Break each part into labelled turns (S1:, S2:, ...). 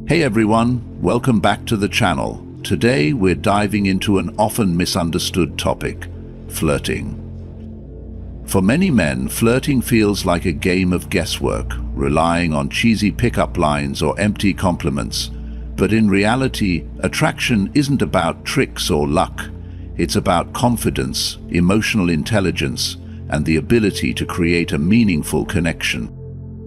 S1: Hey everyone, welcome back to the channel. Today we're diving into an often misunderstood topic, flirting. For many men, flirting feels like a game of guesswork, relying on cheesy pickup lines or empty compliments. But in reality, attraction isn't about tricks or luck. It's about confidence, emotional intelligence, and the ability to create a meaningful connection.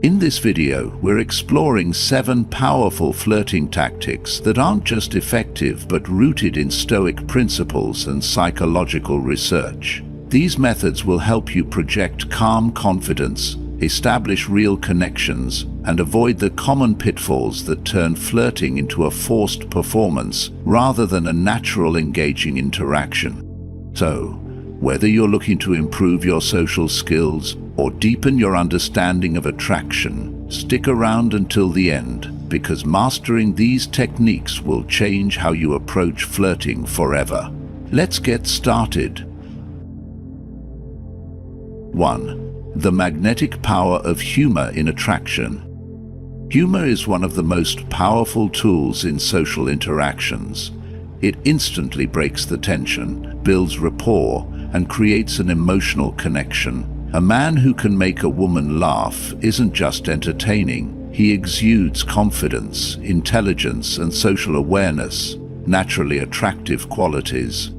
S1: In this video, we're exploring 7 powerful flirting tactics that aren't just effective but rooted in Stoic principles and psychological research. These methods will help you project calm confidence, establish real connections, and avoid the common pitfalls that turn flirting into a forced performance rather than a natural, engaging interaction. So, whether you're looking to improve your social skills or deepen your understanding of attraction, stick around until the end, because mastering these techniques will change how you approach flirting forever. Let's get started. 1. The magnetic power of humor in attraction. Humor is one of the most powerful tools in social interactions. It instantly breaks the tension, builds rapport, and creates an emotional connection. A man who can make a woman laugh isn't just entertaining. He exudes confidence, intelligence, and social awareness, naturally attractive qualities.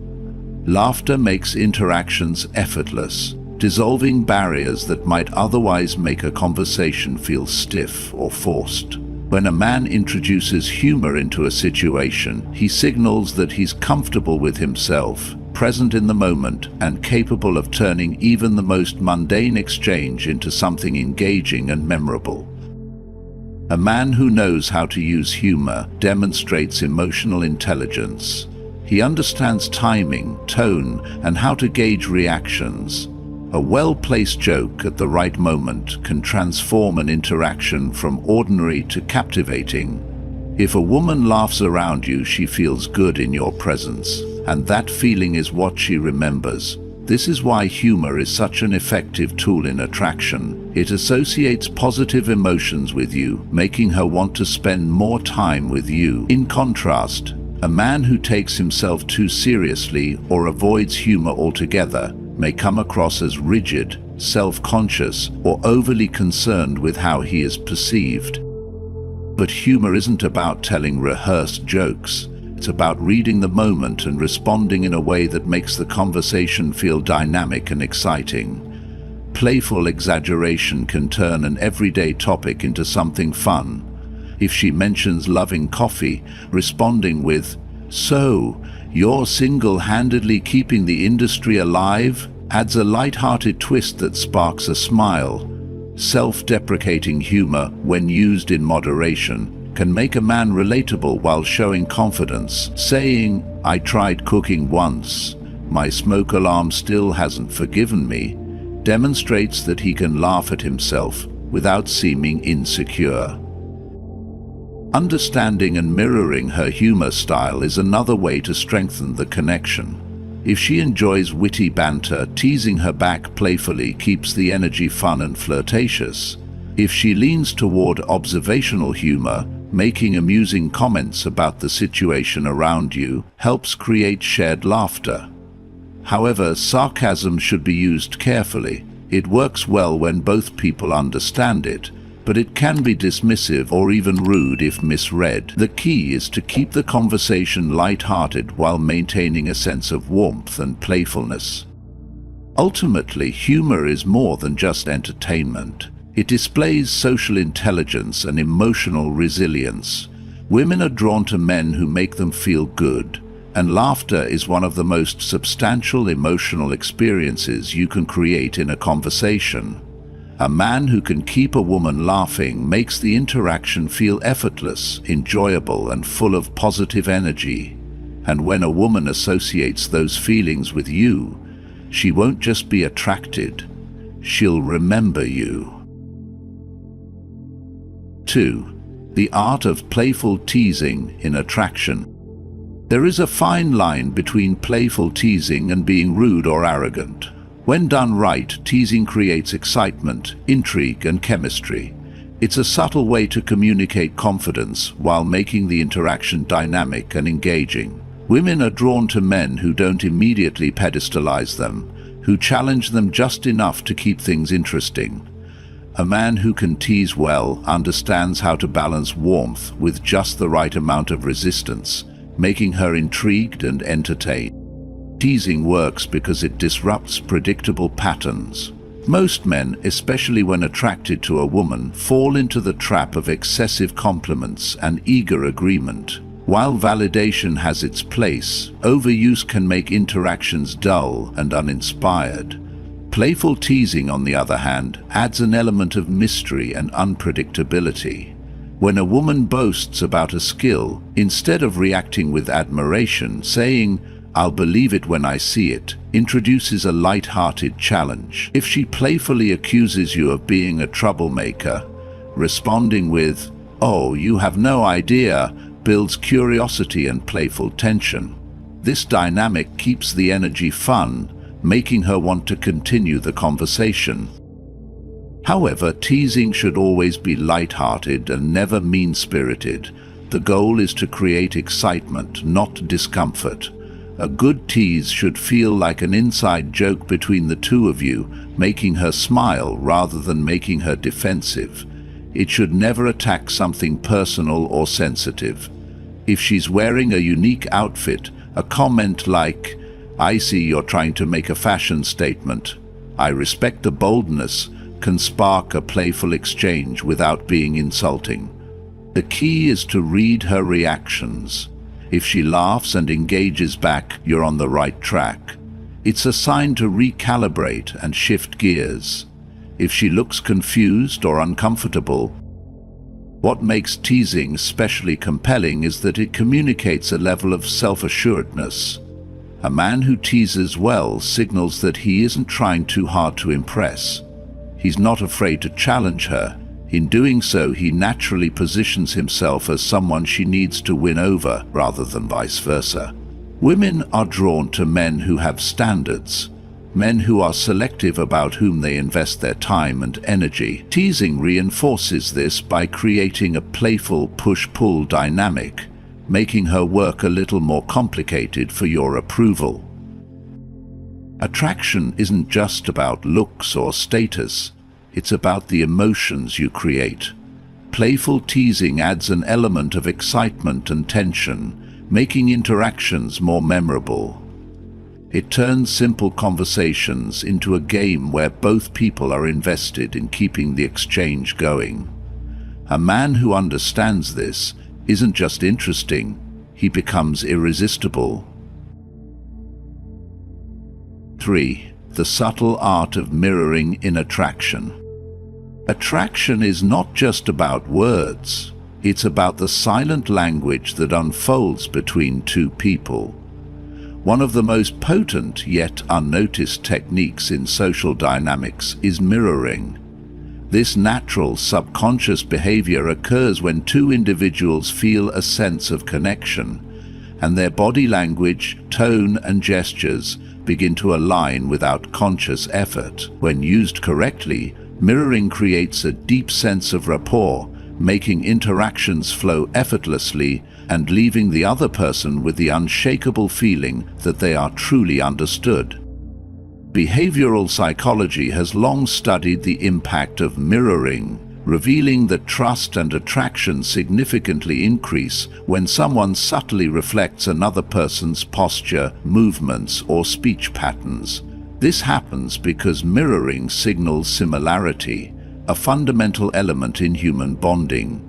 S1: Laughter makes interactions effortless, dissolving barriers that might otherwise make a conversation feel stiff or forced. When a man introduces humor into a situation, he signals that he's comfortable with himself, present in the moment, and capable of turning even the most mundane exchange into something engaging and memorable. A man who knows how to use humor demonstrates emotional intelligence. He understands timing, tone, and how to gauge reactions. A well-placed joke at the right moment can transform an interaction from ordinary to captivating. If a woman laughs around you, she feels good in your presence, and that feeling is what she remembers. This is why humor is such an effective tool in attraction. It associates positive emotions with you, making her want to spend more time with you. In contrast, a man who takes himself too seriously or avoids humor altogether may come across as rigid, self-conscious, or overly concerned with how he is perceived. But humor isn't about telling rehearsed jokes. It's about reading the moment and responding in a way that makes the conversation feel dynamic and exciting. Playful exaggeration can turn an everyday topic into something fun. If she mentions loving coffee, responding with, "So, you're single-handedly keeping the industry alive?" adds a light-hearted twist that sparks a smile. Self-deprecating humor, when used in moderation, can make a man relatable while showing confidence. Saying, "I tried cooking once. My smoke alarm still hasn't forgiven me," demonstrates that he can laugh at himself without seeming insecure. Understanding and mirroring her humor style is another way to strengthen the connection. If she enjoys witty banter, teasing her back playfully keeps the energy fun and flirtatious. If she leans toward observational humor, making amusing comments about the situation around you helps create shared laughter. However, sarcasm should be used carefully. It works well when both people understand it, but it can be dismissive or even rude if misread. The key is to keep the conversation light-hearted while maintaining a sense of warmth and playfulness. Ultimately, humor is more than just entertainment. It displays social intelligence and emotional resilience. Women are drawn to men who make them feel good, and laughter is one of the most substantial emotional experiences you can create in a conversation. A man who can keep a woman laughing makes the interaction feel effortless, enjoyable, and full of positive energy. And when a woman associates those feelings with you, she won't just be attracted, she'll remember you. 2. The art of playful teasing in attraction. There is a fine line between playful teasing and being rude or arrogant. When done right, teasing creates excitement, intrigue, and chemistry. It's a subtle way to communicate confidence while making the interaction dynamic and engaging. Women are drawn to men who don't immediately pedestalize them, who challenge them just enough to keep things interesting. A man who can tease well understands how to balance warmth with just the right amount of resistance, making her intrigued and entertained. Teasing works because it disrupts predictable patterns. Most men, especially when attracted to a woman, fall into the trap of excessive compliments and eager agreement. While validation has its place, overuse can make interactions dull and uninspired. Playful teasing, on the other hand, adds an element of mystery and unpredictability. When a woman boasts about a skill, instead of reacting with admiration, saying, "I'll believe it when I see it," introduces a light-hearted challenge. If she playfully accuses you of being a troublemaker, responding with, "Oh, you have no idea," builds curiosity and playful tension. This dynamic keeps the energy fun, making her want to continue the conversation. However, teasing should always be light-hearted and never mean-spirited. The goal is to create excitement, not discomfort. A good tease should feel like an inside joke between the two of you, making her smile rather than making her defensive. It should never attack something personal or sensitive. If she's wearing a unique outfit, a comment like, "I see you're trying to make a fashion statement. I respect the boldness," can spark a playful exchange without being insulting. The key is to read her reactions. If she laughs and engages back, you're on the right track. It's a sign to recalibrate and shift gears. If she looks confused or uncomfortable, what makes teasing especially compelling is that it communicates a level of self-assuredness. A man who teases well signals that he isn't trying too hard to impress. He's not afraid to challenge her. In doing so, he naturally positions himself as someone she needs to win over, rather than vice versa. Women are drawn to men who have standards, men who are selective about whom they invest their time and energy. Teasing reinforces this by creating a playful push-pull dynamic, making her work a little more complicated for your approval. Attraction isn't just about looks or status, it's about the emotions you create. Playful teasing adds an element of excitement and tension, making interactions more memorable. It turns simple conversations into a game where both people are invested in keeping the exchange going. A man who understands this isn't just interesting, he becomes irresistible. 3. The subtle art of mirroring in attraction. Attraction is not just about words, it's about the silent language that unfolds between two people. One of the most potent yet unnoticed techniques in social dynamics is mirroring. This natural subconscious behavior occurs when two individuals feel a sense of connection, and their body language, tone, and gestures begin to align without conscious effort. When used correctly, mirroring creates a deep sense of rapport, making interactions flow effortlessly and leaving the other person with the unshakable feeling that they are truly understood. Behavioral psychology has long studied the impact of mirroring, revealing that trust and attraction significantly increase when someone subtly reflects another person's posture, movements, or speech patterns. This happens because mirroring signals similarity, a fundamental element in human bonding.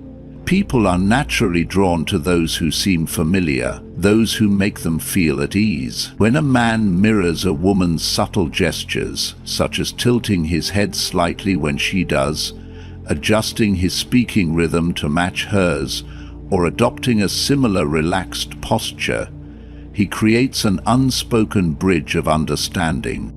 S1: People are naturally drawn to those who seem familiar, those who make them feel at ease. When a man mirrors a woman's subtle gestures, such as tilting his head slightly when she does, adjusting his speaking rhythm to match hers, or adopting a similar relaxed posture, he creates an unspoken bridge of understanding.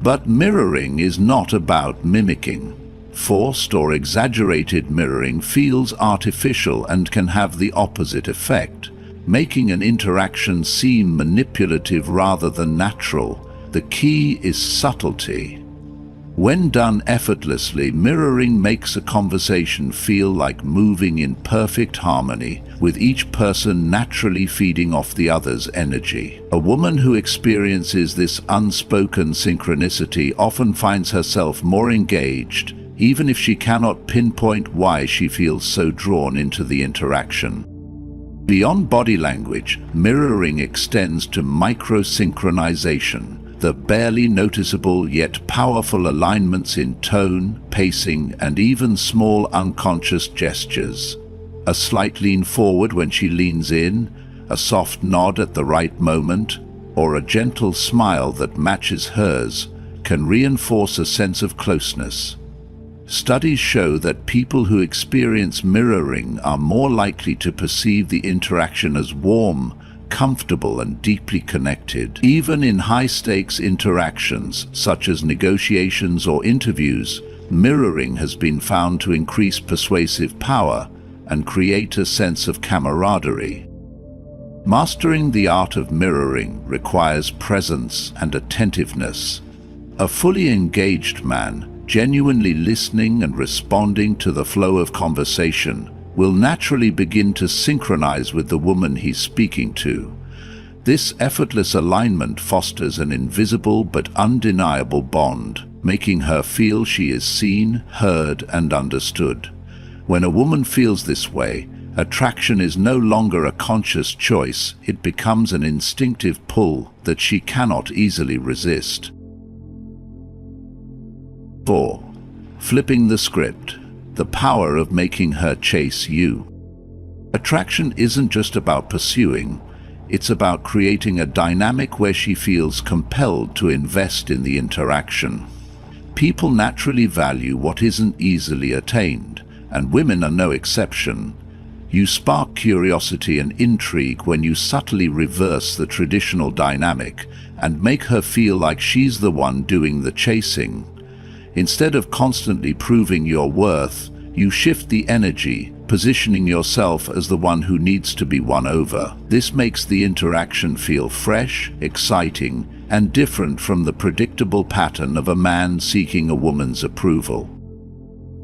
S1: But mirroring is not about mimicking. Forced or exaggerated mirroring feels artificial and can have the opposite effect, making an interaction seem manipulative rather than natural. The key is subtlety. When done effortlessly, mirroring makes a conversation feel like moving in perfect harmony, with each person naturally feeding off the other's energy. A woman who experiences this unspoken synchronicity often finds herself more engaged, even if she cannot pinpoint why she feels so drawn into the interaction. Beyond body language, mirroring extends to microsynchronization, the barely noticeable yet powerful alignments in tone, pacing, and even small unconscious gestures. A slight lean forward when she leans in, a soft nod at the right moment, or a gentle smile that matches hers can reinforce a sense of closeness. Studies show that people who experience mirroring are more likely to perceive the interaction as warm, comfortable, and deeply connected. Even in high-stakes interactions, such as negotiations or interviews, mirroring has been found to increase persuasive power and create a sense of camaraderie. Mastering the art of mirroring requires presence and attentiveness. A fully engaged man, genuinely listening and responding to the flow of conversation, will naturally begin to synchronize with the woman he's speaking to. This effortless alignment fosters an invisible but undeniable bond, making her feel she is seen, heard, and understood. When a woman feels this way, attraction is no longer a conscious choice, it becomes an instinctive pull that she cannot easily resist. 4. Flipping the script. The power of making her chase you. Attraction isn't just about pursuing, it's about creating a dynamic where she feels compelled to invest in the interaction. People naturally value what isn't easily attained, and women are no exception. You spark curiosity and intrigue when you subtly reverse the traditional dynamic and make her feel like she's the one doing the chasing. Instead of constantly proving your worth, you shift the energy, positioning yourself as the one who needs to be won over. This makes the interaction feel fresh, exciting, and different from the predictable pattern of a man seeking a woman's approval.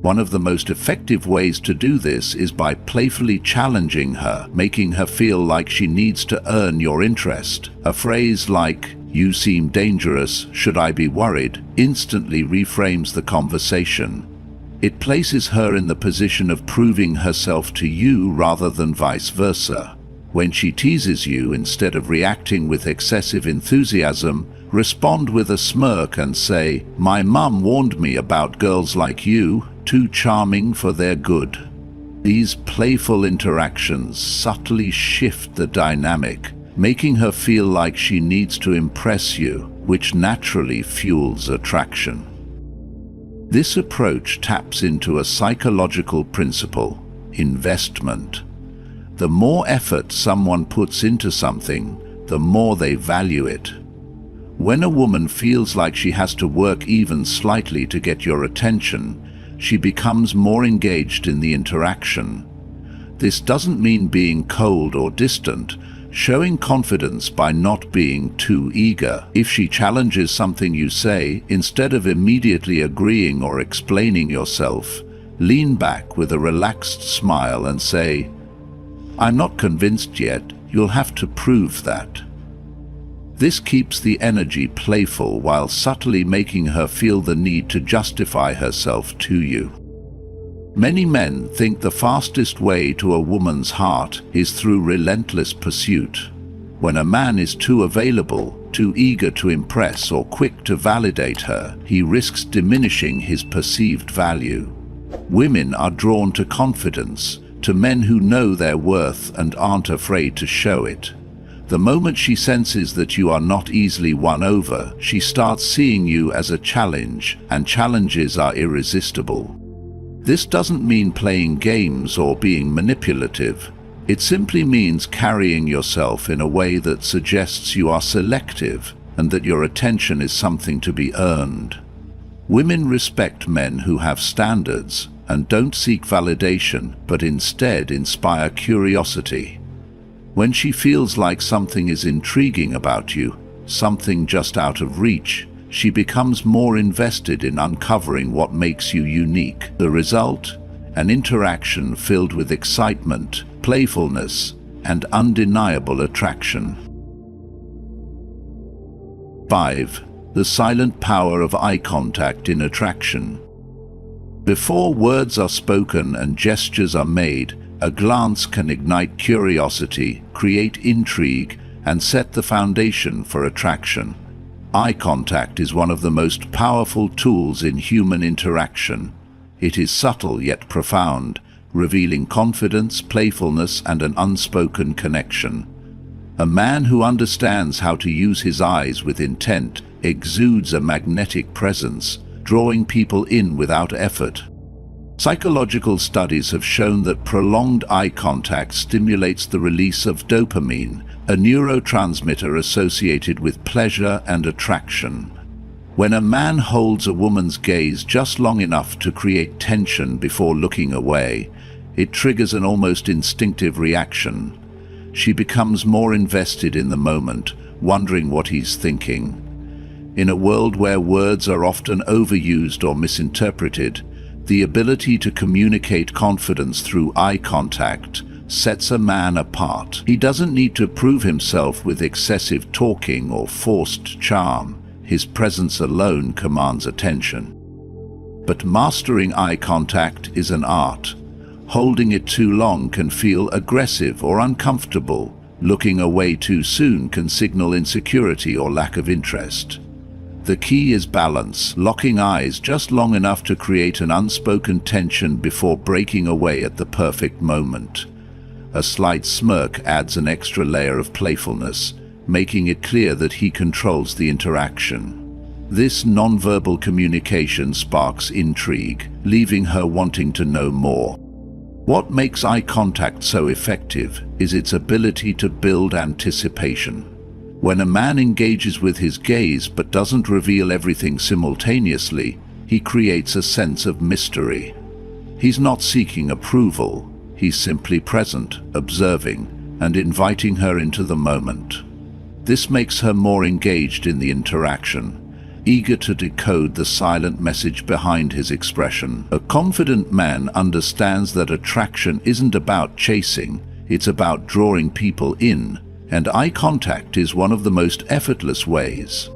S1: One of the most effective ways to do this is by playfully challenging her, making her feel like she needs to earn your interest. A phrase like, "You seem dangerous, should I be worried?" instantly reframes the conversation. It places her in the position of proving herself to you rather than vice versa. When she teases you, instead of reacting with excessive enthusiasm, respond with a smirk and say, "My mum warned me about girls like you, too charming for their good." These playful interactions subtly shift the dynamic, making her feel like she needs to impress you, which naturally fuels attraction. This approach taps into a psychological principle: investment. The more effort someone puts into something, the more they value it. When a woman feels like she has to work even slightly to get your attention, she becomes more engaged in the interaction. This doesn't mean being cold or distant, showing confidence by not being too eager. If she challenges something you say, instead of immediately agreeing or explaining yourself, lean back with a relaxed smile and say, "I'm not convinced yet, you'll have to prove that." This keeps the energy playful while subtly making her feel the need to justify herself to you. Many men think the fastest way to a woman's heart is through relentless pursuit. When a man is too available, too eager to impress, or quick to validate her, he risks diminishing his perceived value. Women are drawn to confidence, to men who know their worth and aren't afraid to show it. The moment she senses that you are not easily won over, she starts seeing you as a challenge, and challenges are irresistible. This doesn't mean playing games or being manipulative. It simply means carrying yourself in a way that suggests you are selective and that your attention is something to be earned. Women respect men who have standards and don't seek validation, but instead inspire curiosity. When she feels like something is intriguing about you, something just out of reach, she becomes more invested in uncovering what makes you unique. The result? An interaction filled with excitement, playfulness, and undeniable attraction. 5. The silent power of eye contact in attraction. Before words are spoken and gestures are made, a glance can ignite curiosity, create intrigue, and set the foundation for attraction. Eye contact is one of the most powerful tools in human interaction. It is subtle yet profound, revealing confidence, playfulness, and an unspoken connection. A man who understands how to use his eyes with intent exudes a magnetic presence, drawing people in without effort. Psychological studies have shown that prolonged eye contact stimulates the release of dopamine, a neurotransmitter associated with pleasure and attraction. When a man holds a woman's gaze just long enough to create tension before looking away, it triggers an almost instinctive reaction. She becomes more invested in the moment, wondering what he's thinking. In a world where words are often overused or misinterpreted, the ability to communicate confidence through eye contact sets a man apart. He doesn't need to prove himself with excessive talking or forced charm. His presence alone commands attention. But mastering eye contact is an art. Holding it too long can feel aggressive or uncomfortable. Looking away too soon can signal insecurity or lack of interest. The key is balance, locking eyes just long enough to create an unspoken tension before breaking away at the perfect moment. A slight smirk adds an extra layer of playfulness, making it clear that he controls the interaction. This nonverbal communication sparks intrigue, leaving her wanting to know more. What makes eye contact so effective is its ability to build anticipation. When a man engages with his gaze but doesn't reveal everything simultaneously, he creates a sense of mystery. He's not seeking approval. He's simply present, observing, and inviting her into the moment. This makes her more engaged in the interaction, eager to decode the silent message behind his expression. A confident man understands that attraction isn't about chasing, it's about drawing people in, and eye contact is one of the most effortless ways.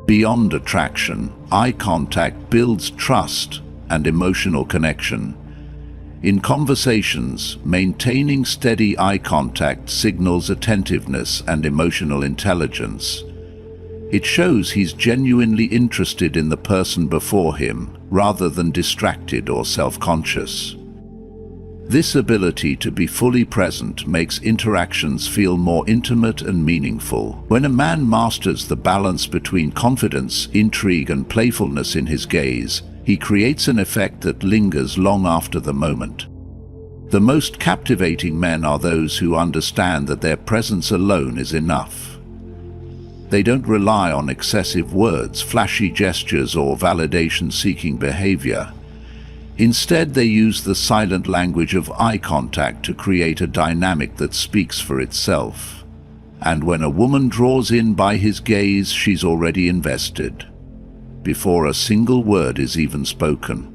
S1: Beyond attraction, eye contact builds trust and emotional connection. In conversations, maintaining steady eye contact signals attentiveness and emotional intelligence. It shows he's genuinely interested in the person before him, rather than distracted or self-conscious. This ability to be fully present makes interactions feel more intimate and meaningful. When a man masters the balance between confidence, intrigue, and playfulness in his gaze, he creates an effect that lingers long after the moment. The most captivating men are those who understand that their presence alone is enough. They don't rely on excessive words, flashy gestures, or validation-seeking behavior. Instead, they use the silent language of eye contact to create a dynamic that speaks for itself. And when a woman draws in by his gaze, she's already invested, before a single word is even spoken.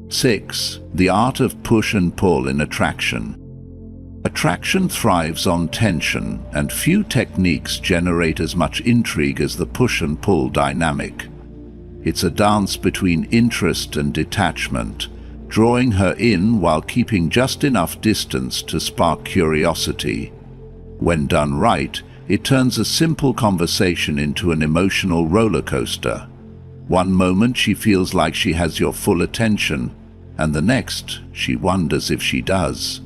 S1: 6. The art of push and pull in attraction. Attraction thrives on tension, and few techniques generate as much intrigue as the push and pull dynamic. It's a dance between interest and detachment, drawing her in while keeping just enough distance to spark curiosity. When done right, it turns a simple conversation into an emotional roller coaster. One moment she feels like she has your full attention, and the next she wonders if she does.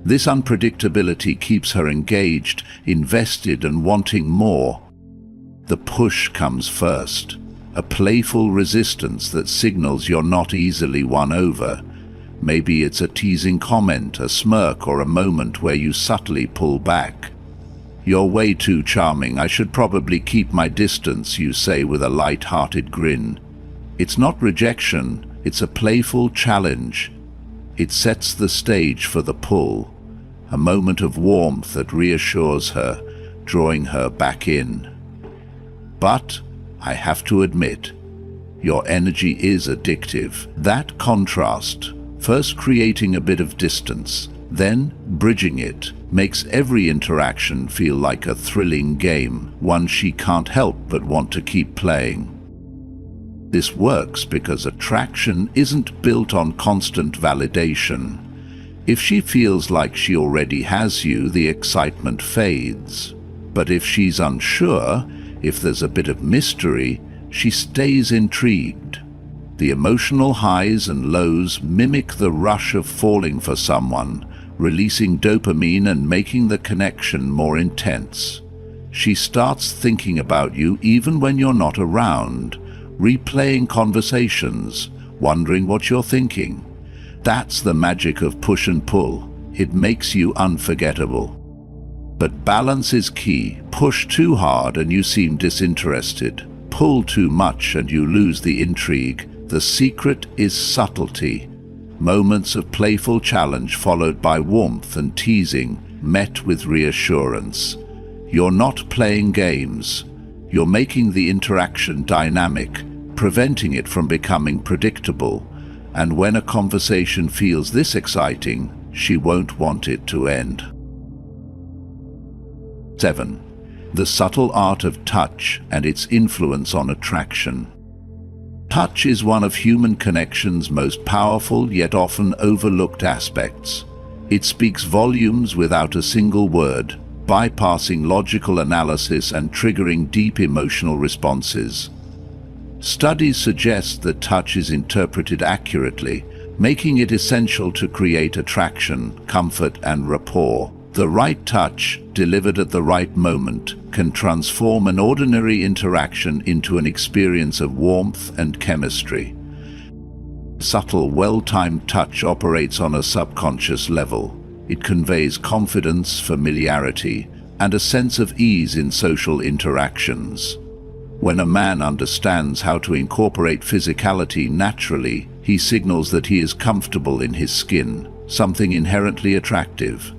S1: This unpredictability keeps her engaged, invested, and wanting more. The push comes first, a playful resistance that signals you're not easily won over. Maybe it's a teasing comment, a smirk, or a moment where you subtly pull back. "You're way too charming, I should probably keep my distance," you say with a light-hearted grin. It's not rejection, it's a playful challenge. It sets the stage for the pull, a moment of warmth that reassures her, drawing her back in. But I have to admit, your energy is addictive. That contrast, first creating a bit of distance, then bridging it, makes every interaction feel like a thrilling game, one she can't help but want to keep playing. This works because attraction isn't built on constant validation. If she feels like she already has you, the excitement fades. But if she's unsure, if there's a bit of mystery, she stays intrigued. The emotional highs and lows mimic the rush of falling for someone, releasing dopamine and making the connection more intense. She starts thinking about you even when you're not around, replaying conversations, wondering what you're thinking. That's the magic of push and pull. It makes you unforgettable. But balance is key. Push too hard and you seem disinterested. Pull too much and you lose the intrigue. The secret is subtlety. Moments of playful challenge followed by warmth and teasing, met with reassurance. You're not playing games. You're making the interaction dynamic, preventing it from becoming predictable. And when a conversation feels this exciting, she won't want it to end. 7. The subtle art of touch and its influence on attraction. Touch is one of human connection's most powerful yet often overlooked aspects. It speaks volumes without a single word, bypassing logical analysis and triggering deep emotional responses. Studies suggest that touch is interpreted accurately, making it essential to create attraction, comfort, and rapport. The right touch, delivered at the right moment, can transform an ordinary interaction into an experience of warmth and chemistry. Subtle, well-timed touch operates on a subconscious level. It conveys confidence, familiarity, and a sense of ease in social interactions. When a man understands how to incorporate physicality naturally, he signals that he is comfortable in his skin, something inherently attractive.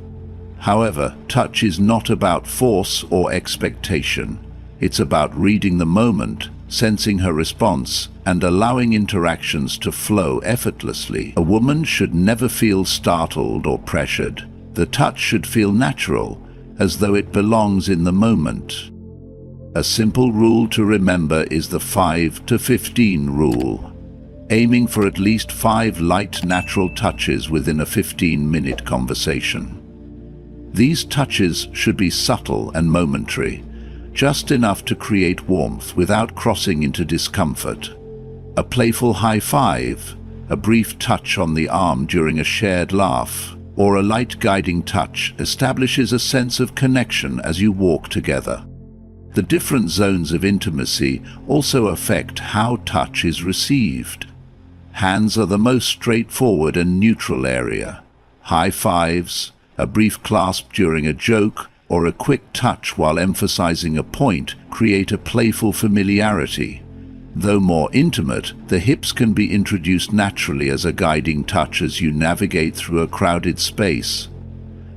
S1: However, touch is not about force or expectation. It's about reading the moment, sensing her response, and allowing interactions to flow effortlessly. A woman should never feel startled or pressured. The touch should feel natural, as though it belongs in the moment. A simple rule to remember is the 5 to 15 rule, aiming for at least 5 light, natural touches within a 15-minute conversation. These touches should be subtle and momentary, just enough to create warmth without crossing into discomfort. A playful high five, a brief touch on the arm during a shared laugh, or a light guiding touch establishes a sense of connection as you walk together. The different zones of intimacy also affect how touch is received. Hands are the most straightforward and neutral area. High fives, a brief clasp during a joke, or a quick touch while emphasizing a point create a playful familiarity. Though more intimate, the hips can be introduced naturally as a guiding touch as you navigate through a crowded space.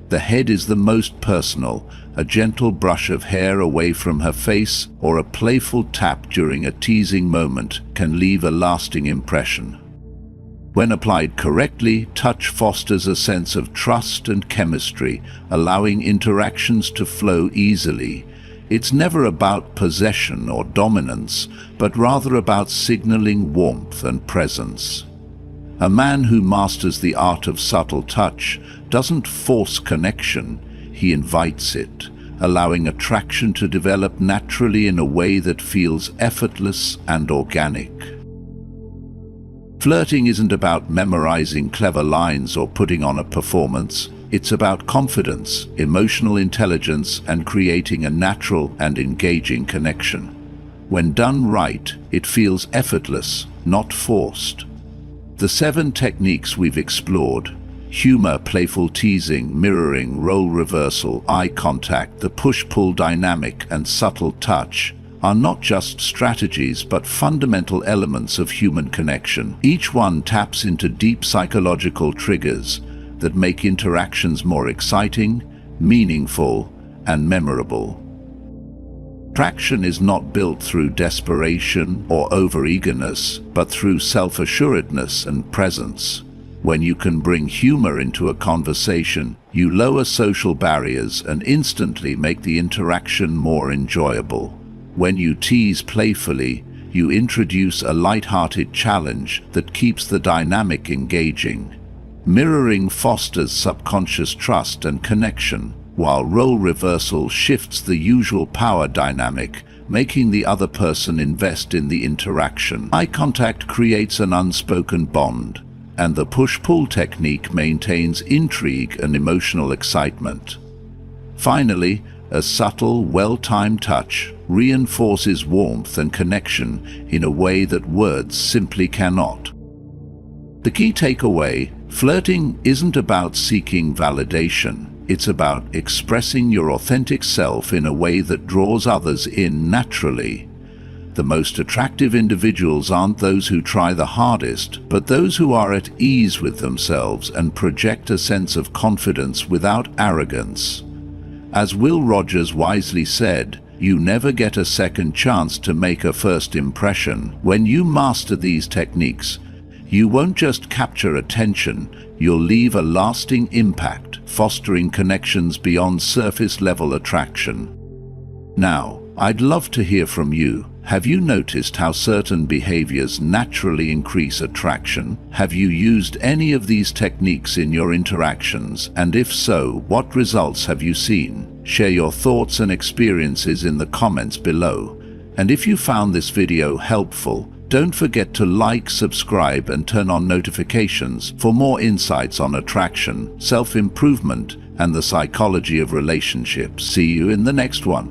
S1: The head is the most personal. A gentle brush of hair away from her face or a playful tap during a teasing moment can leave a lasting impression. When applied correctly, touch fosters a sense of trust and chemistry, allowing interactions to flow easily. It's never about possession or dominance, but rather about signaling warmth and presence. A man who masters the art of subtle touch doesn't force connection, he invites it, allowing attraction to develop naturally in a way that feels effortless and organic. Flirting isn't about memorizing clever lines or putting on a performance. It's about confidence, emotional intelligence, and creating a natural and engaging connection. When done right, it feels effortless, not forced. The 7 techniques we've explored: humor, playful teasing, mirroring, role reversal, eye contact, the push-pull dynamic, and subtle touch, are not just strategies but fundamental elements of human connection. Each one taps into deep psychological triggers that make interactions more exciting, meaningful, and memorable. Attraction is not built through desperation or overeagerness, but through self-assuredness and presence. When you can bring humor into a conversation, you lower social barriers and instantly make the interaction more enjoyable. When you tease playfully, you introduce a light-hearted challenge that keeps the dynamic engaging. Mirroring fosters subconscious trust and connection, while role reversal shifts the usual power dynamic, making the other person invest in the interaction. Eye contact creates an unspoken bond, and the push-pull technique maintains intrigue and emotional excitement. Finally, a subtle, well-timed touch reinforces warmth and connection in a way that words simply cannot. The key takeaway: flirting isn't about seeking validation. It's about expressing your authentic self in a way that draws others in naturally. The most attractive individuals aren't those who try the hardest, but those who are at ease with themselves and project a sense of confidence without arrogance. As Will Rogers wisely said, you never get a second chance to make a first impression. When you master these techniques, you won't just capture attention, you'll leave a lasting impact, fostering connections beyond surface-level attraction. Now, I'd love to hear from you. Have you noticed how certain behaviors naturally increase attraction? Have you used any of these techniques in your interactions? And if so, what results have you seen? Share your thoughts and experiences in the comments below. And if you found this video helpful, don't forget to like, subscribe, and turn on notifications for more insights on attraction, self-improvement, and the psychology of relationships. See you in the next one.